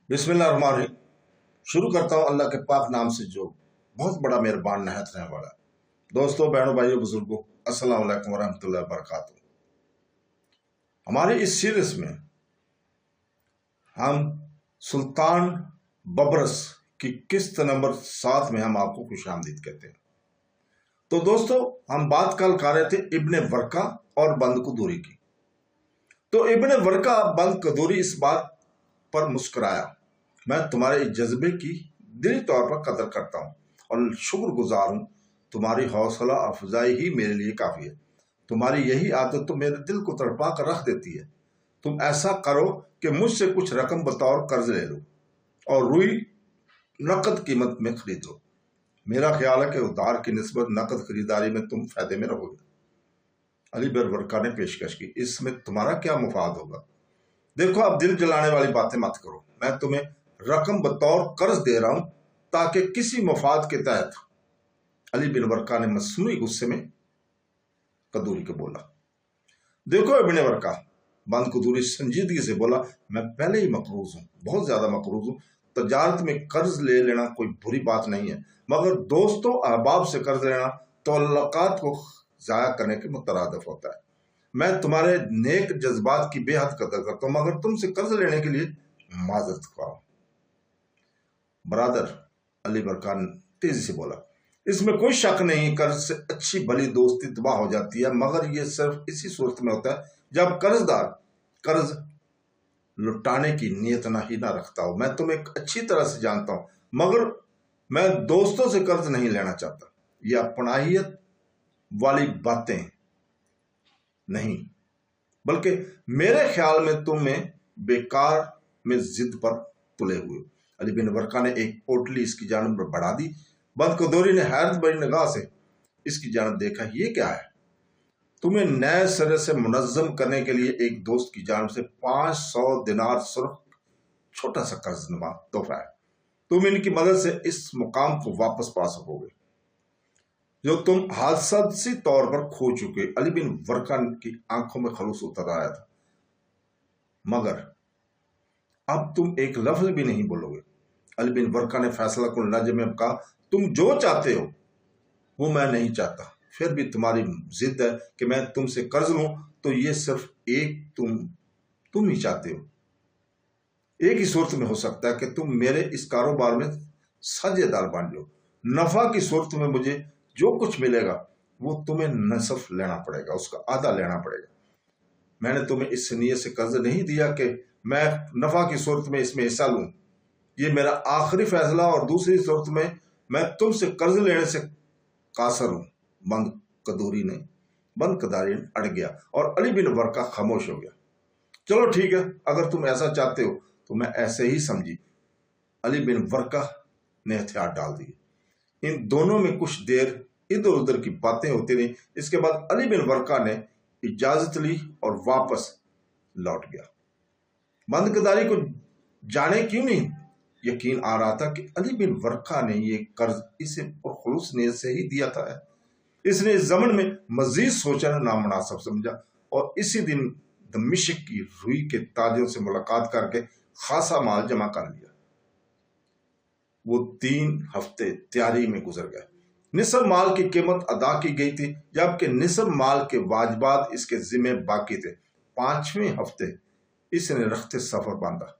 बिस्मिल्लाहिर्रहमानिर्रहीम। शुरू करता हूँ अल्लाह के पाक नाम से जो बहुत बड़ा मेहरबान नहायत रहने वाला है। दोस्तों, बहनों, भाइयों, बुजुर्गों, अस्सलाम वालेकुम वरहमतुल्लाहि वबरकातुहू। हमारी इस सीरीज में हम सुल्तान बबरस की किस्त नंबर 7 में हम आपको खुशामदीद कहते हैं। तो दोस्तों, हम बात कल कर रहे थे इब्ने वर्का और बंद कुदूरी की। तो इब्ने वर्का बंद कुदूरी इस बात पर मुस्कुराया, मैं तुम्हारे जज्बे की दिली तौर पर कदर करता हूँ और शुक्रगुजार हूँ। तुम्हारी हौसला अफजाई ही मेरे लिए काफ़ी है। तुम्हारी यही आदत तो मेरे दिल को तड़पा कर रख देती है। तुम ऐसा करो कि मुझसे कुछ रकम बतौर कर्ज ले लो और रुई नकद कीमत में खरीद लो। मेरा ख्याल है कि उधार की निस्बत नकद खरीदारी में तुम फायदे में रहोगे। अली बिन वर्का ने पेशकश की, इसमें तुम्हारा क्या मुफाद होगा? देखो, अब दिल जलाने वाली बातें मत करो। मैं तुम्हें रकम बतौर कर्ज दे रहा हूं ताकि किसी मफाद के तहत। अली बिन वर्का ने मसनूई गुस्से में कदूरी को बोला। देखो इब्ने वर्का, बंद कदूरी संजीदगी से बोला, मैं पहले ही मकरूज हूं, बहुत ज्यादा मकरूज हूं। तजारत में कर्ज ले लेना कोई बुरी बात नहीं है, मगर दोस्तों अहबाब से कर्ज लेना तल्लुकात को जाया करने के मुतरादिफ होता है। मैं तुम्हारे नेक जज्बात की बेहद कदर करता हूं, मगर तुमसे कर्ज लेने के लिए माजरत ख्वाह। बरादर, अली बरकान तेजी से बोला, इसमें कोई शक नहीं, कर्ज से अच्छी भली दोस्ती तबाह हो जाती है, मगर यह सिर्फ इसी सूरत में होता है जब कर्जदार कर्ज लुटाने की नीयत ही ना रखता हो। मैं तुम्हें अच्छी तरह से जानता हूं, मगर मैं दोस्तों से कर्ज नहीं लेना चाहता। यह अपनाहियत वाली बातें नहीं, बल्कि मेरे ख्याल में तुम्हें बेकार में जिद पर तुले हुए। अली बिन वर्का ने एक पोटली इसकी जानब बढ़ा दी। बंद कदूरी ने हैरत भरी निगाह से इसकी जानब देखा। ये क्या है? तुम्हें नए सिरे से मुनज़्ज़म करने के लिए एक दोस्त की जानब से 500 दिनार सुर्ख छोटा सा कर्जनुमा तोहफा है। तुम इनकी मदद से इस मुकाम को वापस पा सकोगे जो तुम हादसी तौर पर खो चुके। अली बिन वर्का की आंखों में खलूस उतर आया था, मगर अब तुम एक लफ्ज भी नहीं बोलोगे। अली बिन वर्का ने फैसला कुन लहजे में कहा, तुम जो चाहते हो वो मैं नहीं चाहता। फिर भी तुम्हारी जिद है कि मैं तुमसे कर्ज लूं, तो ये सिर्फ एक तुम ही चाहते हो। एक ही सूरत में हो सकता है कि तुम मेरे इस कारोबार में साझेदार बन जाओ। नफा की सूरत में मुझे जो कुछ मिलेगा वो तुम्हें नसफ लेना पड़ेगा, उसका आधा लेना पड़ेगा। मैंने तुम्हें इस नीयत से कर्ज नहीं दिया कि मैं नफा की सूरत में इसमें हिस्सा लूं। ये मेरा आखिरी फैसला, और दूसरी सूरत में मैं तुमसे कर्ज लेने से कासर हूं। बंद कदारी अड़ गया और अली बिन वर्का खामोश हो गया। चलो ठीक है, अगर तुम ऐसा चाहते हो तो मैं ऐसे ही समझी। अली बिन वर्का ने हथियार डाल दिए। इन दोनों में कुछ देर इधर उधर की बातें होती रही। इसके बाद अली बिन वर्का ने इजाजत ली और वापस लौट गया। बंद कदारी को जाने क्यों नहीं यकीन आ रहा था कि अली बिन वर्का ने यह कर्ज इसे खुलूस नीयत से ही दिया था। इसने इस जमन में मजीद सोचना नामुनासिब समझा और इसी दिन दमिश्क की रुई के ताजों से मुलाकात करके खासा माल जमा कर लिया। वो 3 हफ्ते तैयारी में गुजर गए। निसब माल की कीमत अदा की गई थी, जबकि निसब माल के वाजबात इसके जिम्मे बाकी थे। 5वें हफ्ते इसने रखते सफर बांधा।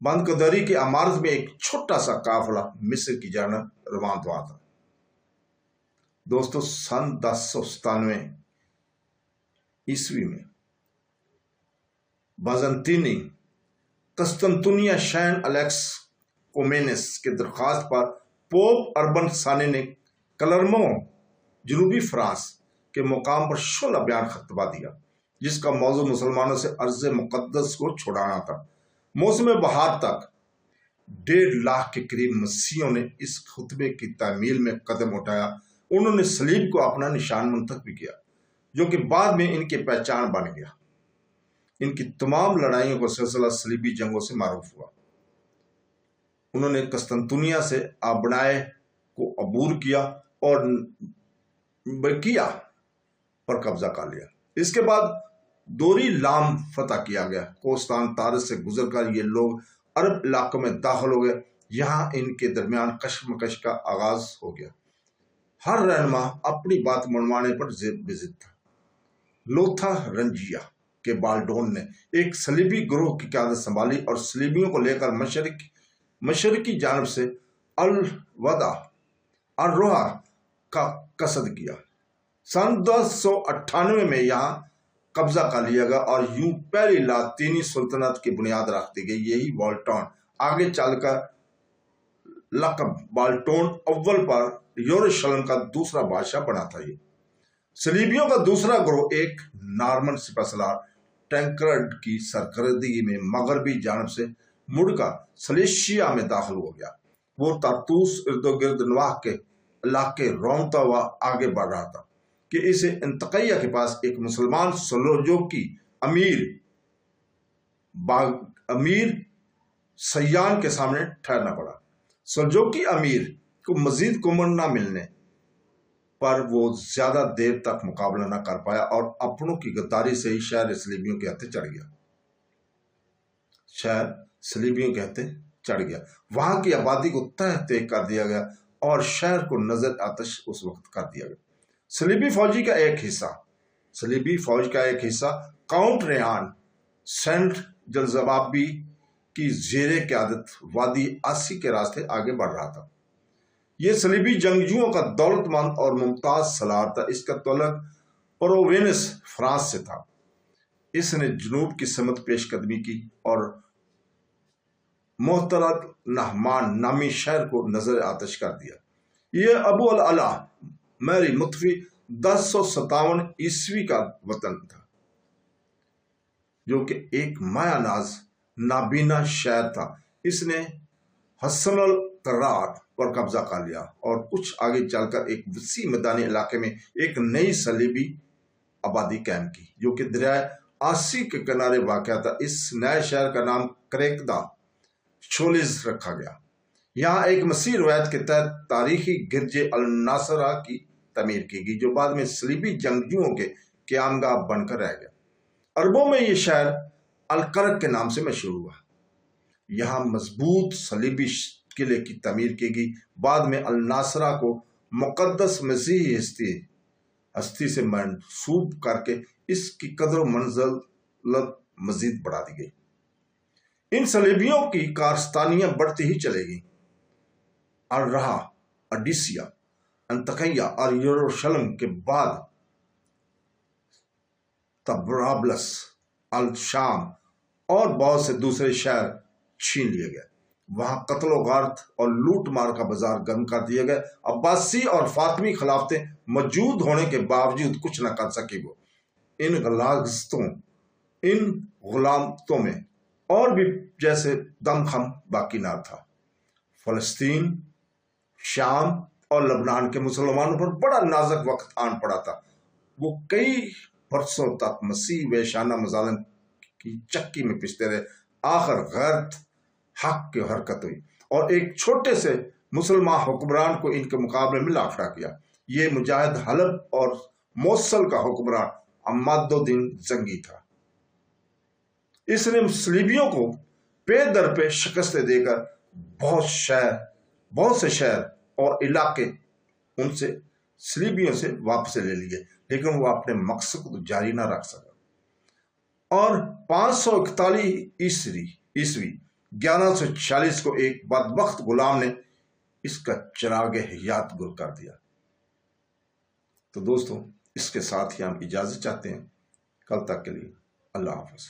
बंद कदारी की इमारत में एक छोटा सा काफिला मिस्र की जानब रवाना हुआ था। दोस्तों, सन 1097 ईस्वी में बाज़ंतीनी कस्तंतुनिया शैन अलेक्स कोमेनेस के दरख्वास्त पर पोप अर्बन सानी ने कलरमो जनूबी फ्रांस के मुकाम पर शुला बयान खतबा दिया, जिसका मौजू मुसलमानों से अर्ज मुकद्दस को छुड़ाना था। मौसम बहार तक 1.5 लाख के करीब मसीहों ने इस खुतबे की तामील में कदम उठाया। उन्होंने सलीब को अपना निशान मुंतखब भी किया, जो कि बाद में इनकी पहचान बन गया। इनकी तमाम लड़ाइयों का सिलसिला सलीबी जंगों से मारूफ हुआ। उन्होंने कस्तंतुनिया से आबनाए को अबूर किया और बकिया पर कब्जा कर लिया। इसके बाद दोरी लाम फतह किया गया। कोस्तान तारस से गुजरकर ये लोग عرب علاقوں میں داخل ہو گئے۔ یہاں ان کے درمیان کشمکش کا آغاز ہو گیا۔ ہر رہنما اپنی بات منوانے پر ضد تھا۔ لوتھا رنجیا کے بالڈون نے ایک صلیبی گروہ کی قیادت سنبھالی اور صلیبیوں کو لے کر مشرقی جانب سے الروحا کا قصد کیا۔ سن 1098 میں یہاں قبضہ کر لیا گیا اور یوں پہلی لاطینی سلطنت کی بنیاد رکھ دی گئی۔ یہی والٹون آگے چل کر لقب والٹون اول پر یروشلم کا دوسرا بادشاہ بنا تھا۔ یہ صلیبیوں کا دوسرا گروہ ایک نارمن سپہ سالار ٹینکرڈ کی سرکردگی میں مغربی جانب سے مڑ کر سلیشیا میں داخل ہو گیا۔ وہ ترتوس ارد گرد نواح کے علاقے رونتا ہوا آگے بڑھ رہا تھا کہ اسے انطاکیہ کے پاس ایک مسلمان سلجوقی امیر سیان کے سامنے ٹھہرنا پڑا۔ سلجوقی امیر کو مزید کمر نہ ملنے پر وہ زیادہ دیر تک مقابلہ نہ کر پایا اور اپنوں کی غداری سے ہی شہر صلیبیوں کے ہاتھے چڑھ گیا۔ وہاں کی آبادی کو تہ تہ کر دیا گیا اور شہر کو نظر آتش اس وقت کر دیا گیا۔ صلیبی فوج کا ایک حصہ کاؤنٹ ریان سینٹ جلزبابی کی زیر قیادت وادی آسی کے راستے آگے بڑھ رہا تھا۔ یہ صلیبی جنگجوؤں کا دولت مند اور ممتاز سالار تھا۔ اس کا تعلق پرووینس فرانس سے تھا۔ اس نے جنوب کی سمت پیش قدمی کی اور محترد نہمان نامی شہر کو نظر آتش کر دیا۔ یہ ابو العلا میری متفی 1057 عیسوی کا وطن تھا، جو کہ ایک مایا ناز نابینا شہر تھا۔ اس نے حسن القرار پر قبضہ کر لیا اور کچھ آگے چل کر ایک وسیع میدانی علاقے میں ایک نئی صلیبی آبادی قائم کی، جو کہ دریائے آسی کے کنارے واقع تھا۔ اس نئے شہر کا نام کریکدا شولیز رکھا گیا۔ یہاں ایک مسیح روایت کے تحت تاریخی گرج الناصرہ کی تعمیر کی گئی، جو بعد میں صلیبی جنگجوؤں کے قیام گاہ بن کر رہ گیا۔ عربوں میں یہ شہر الکرک کے نام سے مشہور ہوا۔ یہاں مضبوط صلیبی قلعے کی تعمیر کی گئی۔ بعد میں الناصرہ کو مقدس مسیحی ہستی سے منسوب کر کے اس کی قدر و منزلت مزید بڑھا دی گئی۔ ان صلیبیوں کی کارستانیاں بڑھتی ہی چلے گئیں۔ الرہا، اڈیسیا، انطاکیہ اور یروشلم کے بعد طرابلس، الشام اور بہت سے دوسرے شہر چھین لیے گئے۔ وہاں قتل و غارت اور لوٹ مار کا بازار گرم کر دیا گیا۔ عباسی اور فاطمی خلافتیں موجود ہونے کے باوجود کچھ نہ کر سکی۔ وہ ان غلامتوں میں اور بھی جیسے دم خم باقی نہ تھا۔ فلسطین، شام اور لبنان کے مسلمانوں پر بڑا نازک وقت آن پڑا تھا۔ وہ کئی برسوں تک مسیح وحشانہ مظالم کی چکی میں پستے رہے۔ آخر غیرت حق کی حرکت ہوئی اور ایک چھوٹے سے مسلمان حکمران کو ان کے مقابلے میں لا کھڑا کیا۔ یہ مجاہد حلب اور موصل کا حکمران عماد الدین زنگی تھا۔ اس نے صلیبیوں کو پے در پہ شکستیں دے کر بہت سے شہر اور علاقے ان سے صلیبیوں سے واپس لے لیے، لیکن وہ اپنے مقصد کو جاری نہ رکھ سکا۔ اور 541 عیسوی 1146 کو ایک بدبخت غلام نے اس کا چراغ حیات گل کر دیا۔ تو دوستو، اس کے ساتھ ہی ہم اجازت چاہتے ہیں۔ کل تک کے لیے اللہ حافظ۔